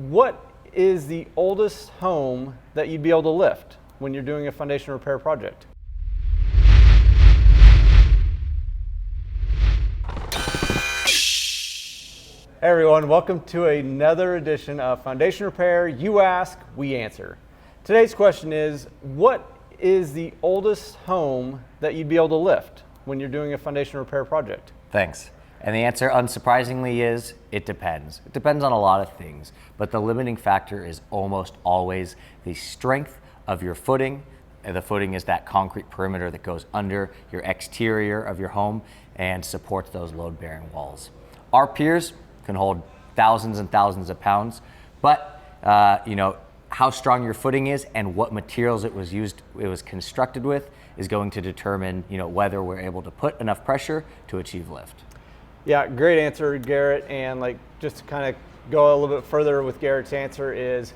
What is the oldest home that you'd be able to lift when you're doing a foundation repair project? Hey everyone, welcome to another edition of Foundation Repair. You ask, we answer. Today's question is, what is the oldest home that you'd be able to lift when you're doing a foundation repair project? Thanks. And the answer, unsurprisingly, is it depends. It depends on a lot of things, but the limiting factor is almost always the strength of your footing. The footing is that concrete perimeter that goes under your exterior of your home and supports those load-bearing walls. Our piers can hold thousands and thousands of pounds, but how strong your footing is and what materials it was constructed with is going to determine whether we're able to put enough pressure to achieve lift. Yeah, great answer, Garrett. And just to kind of go a little bit further with Garrett's answer is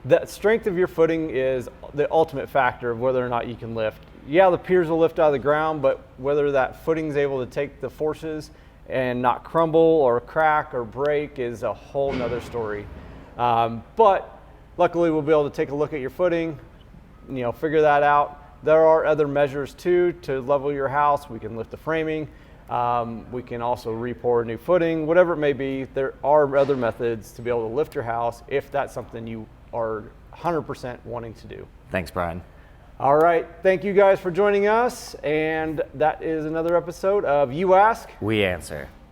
the strength of your footing is the ultimate factor of whether or not you can lift. Yeah, the piers will lift out of the ground, but whether that footing is able to take the forces and not crumble or crack or break is a whole nother story. But luckily we'll be able to take a look at your footing, figure that out. There are other measures too to level your house. We can lift the framing. We can also re-pour new footing, whatever it may be. There are other methods to be able to lift your house if that's something you are 100% wanting to do. Thanks, Brian. All right, thank you guys for joining us, and that is another episode of You Ask, We Answer.